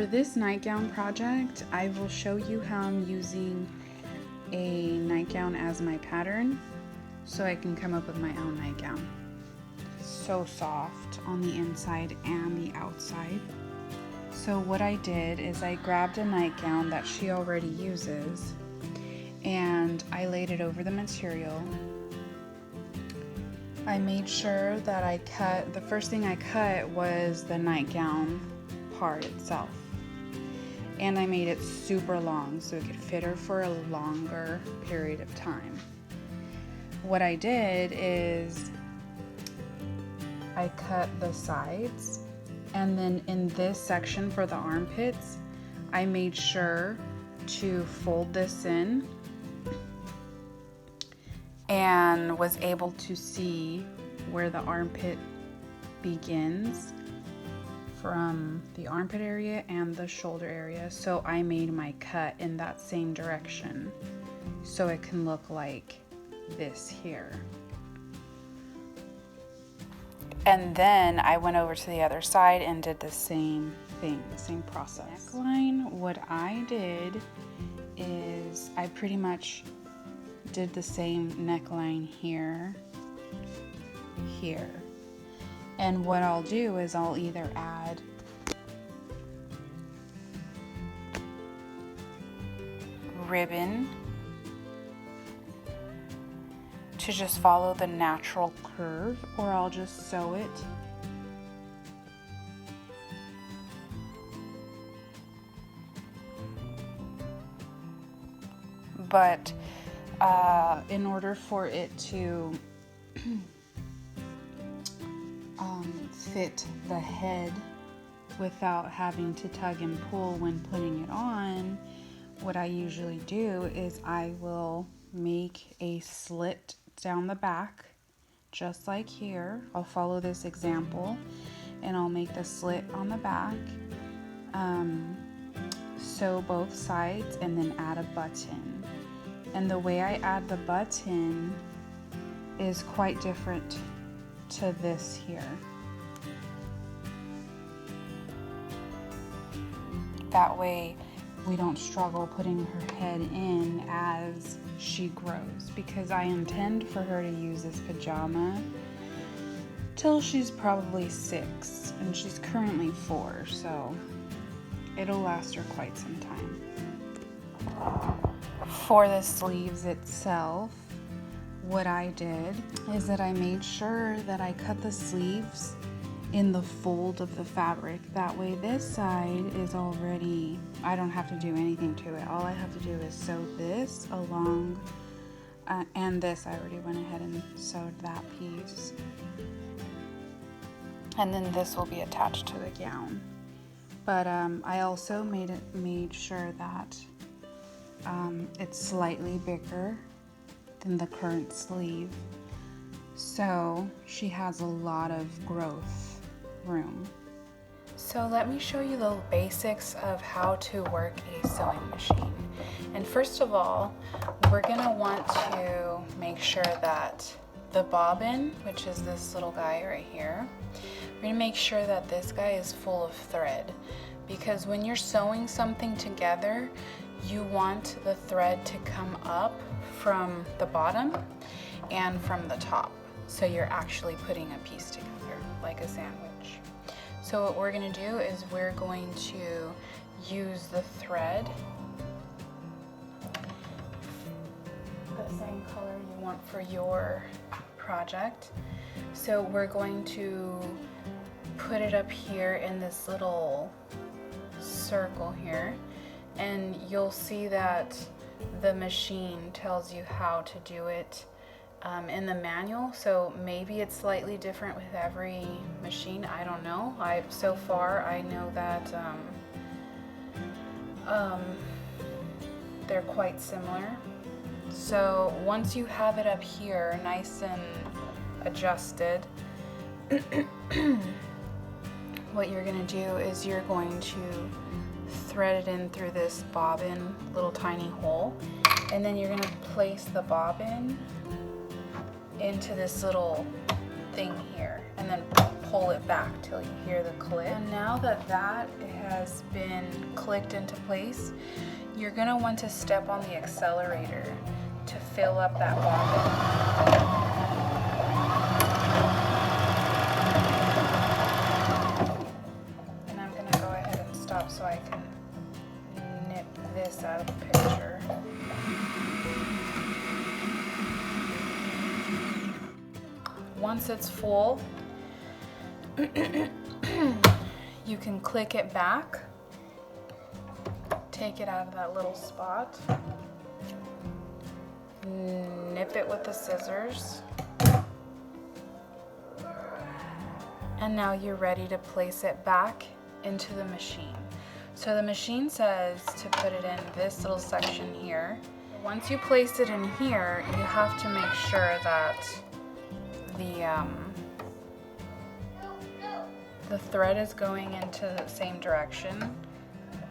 For this nightgown project, I will show you how I'm using a nightgown as my pattern so I can come up with my own nightgown. So soft on the inside and the outside. So what I did is I grabbed a nightgown that she already uses and I laid it over the material. I made sure that I cut, the first thing I cut was the nightgown part itself. And I made it super long so it could fit her for a longer period of time. What I did is I cut the sides, and then in this section for the armpits, I made sure to fold this in and was able to see where the armpit begins from the armpit area and the shoulder area. So I made my cut in that same direction so it can look like this here. And then I went over to the other side and did the same thing, the same process. Neckline, what I did is I pretty much did the same neckline here, here. And what I'll do is I'll either add ribbon to just follow the natural curve, or I'll just sew it. But in order for it to fit the head without having to tug and pull when putting it on, what I usually do is I will make a slit down the back, just like here. I'll follow this example and I'll make the slit on the back, sew both sides, and then add a button. And the way I add the button is quite different to this here. That way we don't struggle putting her head in as she grows, because I intend for her to use this pajama till she's probably 6 and she's currently 4, so it'll last her quite some time. For the sleeves itself, what I did is that I made sure that I cut the sleeves in the fold of the fabric. That way this side is already, I don't have to do anything to it. All I have to do is sew this along, and this I already went ahead and sewed that piece. And then this will be attached to the gown. But I also made sure that it's slightly bigger than the current sleeve, so she has a lot of growth room. So let me show you the basics of how to work a sewing machine. And first of all, we're gonna want to make sure that the bobbin, which is this little guy right here, we're gonna make sure that this guy is full of thread, because when you're sewing something together, you want the thread to come up from the bottom and from the top, so you're actually putting a piece together like a sandwich. So what we're going to do is we're going to use the thread, the same color you want for your project. So we're going to put it up here in this little circle here, and you'll see that the machine tells you how to do it in the manual, so maybe it's slightly different with every machine. I don't know. So far I know that they're quite similar. So once you have it up here nice and adjusted, what you're going to do is you're going to thread it in through this bobbin little tiny hole, and then you're going to place the bobbin into this little thing here and then pull pull it back till you hear the click. And now that that has been clicked into place, you're gonna want to step on the accelerator to fill up that bobbin. And I'm gonna go ahead and stop so I can nip this out of the picture. Once it's full, you can click it back, take it out of that little spot, nip it with the scissors, and now you're ready to place it back into the machine. So the machine says to put it in this little section here. Once you place it in here, you have to make sure that the thread is going into the same direction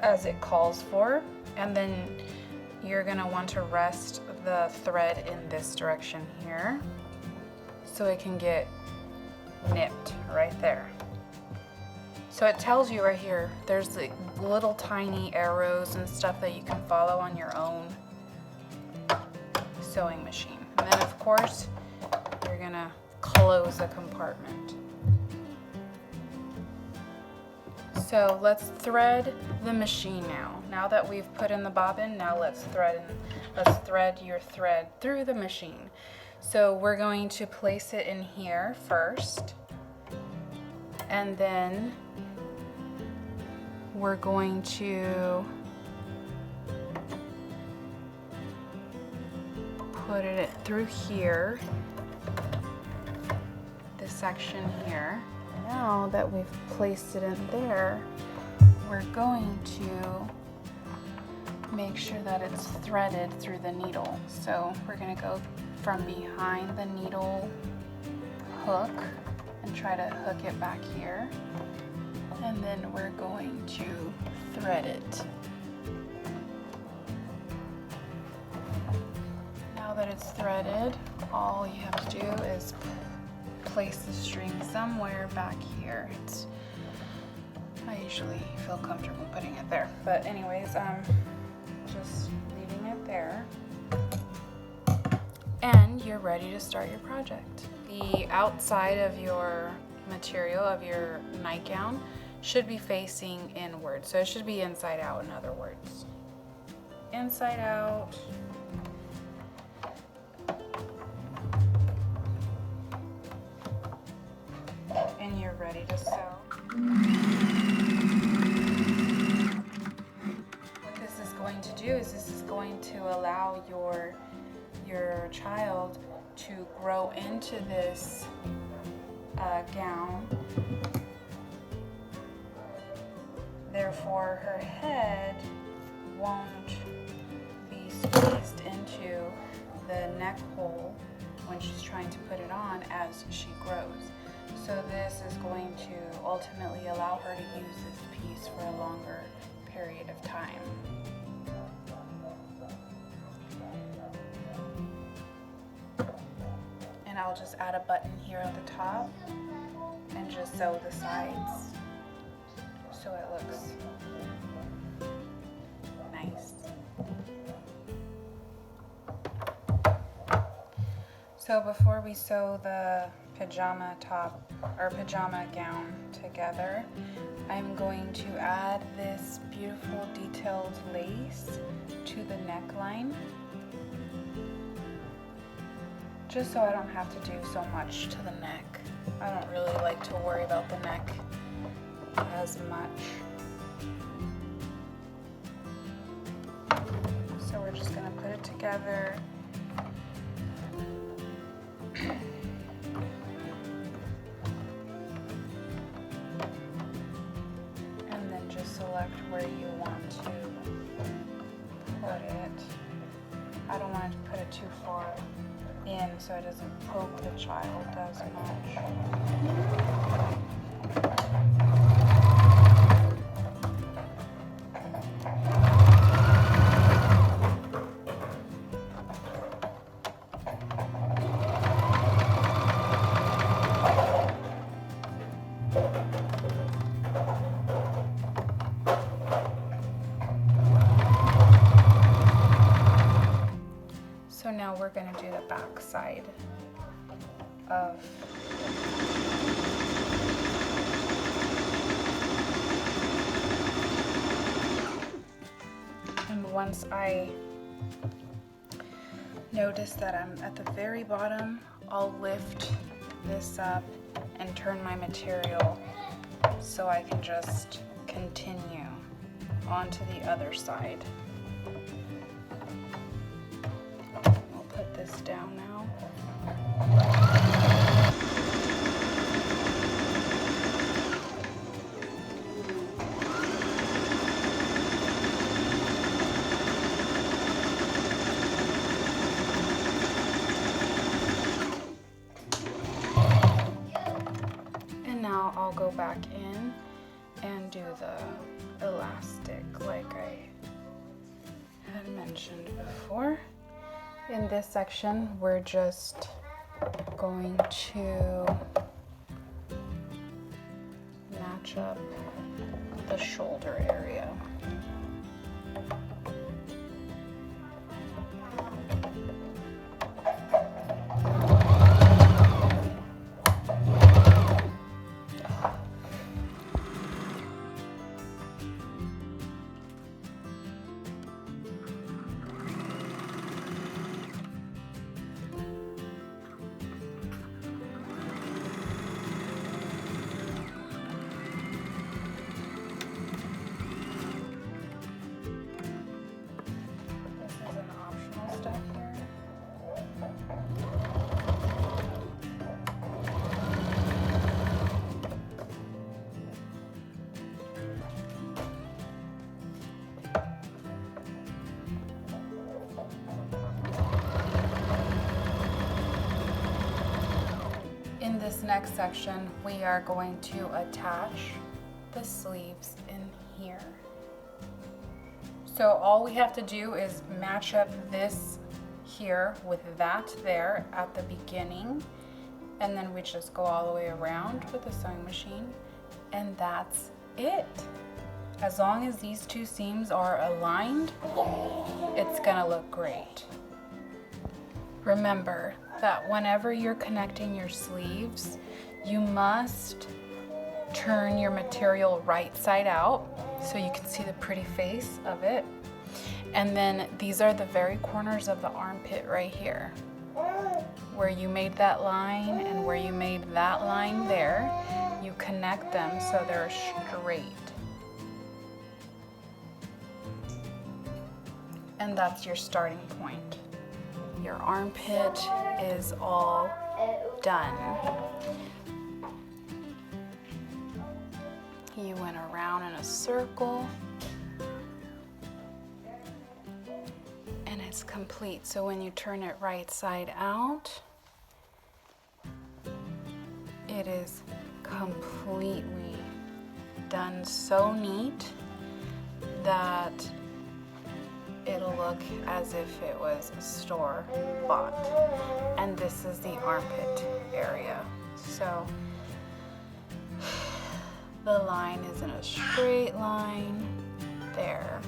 as it calls for, and then you're gonna want to rest the thread in this direction here so it can get nipped right there. So it tells you right here, there's the little tiny arrows and stuff that you can follow on your own sewing machine. And then of course, you're gonna close the compartment. So let's thread the machine now. Now that we've put in the bobbin, now let's thread your thread through the machine. So we're going to place it in here first, and then we're going to put it through here, this section here. Now that we've placed it in there, we're going to make sure that it's threaded through the needle. So we're going to go from behind the needle hook and try to hook it back here. And then we're going to thread it. Now that it's threaded, all you have to do is place the string somewhere back here. I usually feel comfortable putting it there, but anyways, just leaving it there, and you're ready to start your project. The outside of your material, of your nightgown, should be facing inward, so it should be inside out, in other words. Inside out. And you're ready to sew. What this is going to do is this is going to allow your child to grow into this gown. Therefore, her head won't be squeezed into the neck hole when she's trying to put it on as she grows. So this is going to ultimately allow her to use this piece for a longer period of time. And I'll just add a button here at the top and just sew the sides so it looks nice. So before we sew the pajama top or pajama gown together, I'm going to add this beautiful detailed lace to the neckline, just so I don't have to do so much to the neck. I don't really like to worry about the neck as much. So we're just going to put it together. And then just select where you want to put it. I don't want to put it too far in so it doesn't poke the child as much. side of and once I notice that I'm at the very bottom, I'll lift this up and turn my material so I can just continue onto the other side. I'll put this down now. And now I'll go back in and do the elastic like I had mentioned before. In this section, we're just going to match up the shoulder area. In this next section, we are going to attach the sleeves in here. So all we have to do is match up this here with that there at the beginning, and then we just go all the way around with the sewing machine, and that's it. As long as these two seams are aligned, it's gonna look great. Remember that whenever you're connecting your sleeves, you must turn your material right side out so you can see the pretty face of it. And then these are the very corners of the armpit right here, where you made that line and where you made that line there. You connect them so they're straight. And that's your starting point. Your armpit is all done. You went around in a circle and it's complete. So when you turn it right side out, it is completely done, so neat that it'll look as if it was store bought. And this is the armpit area. So the line is in a straight line there.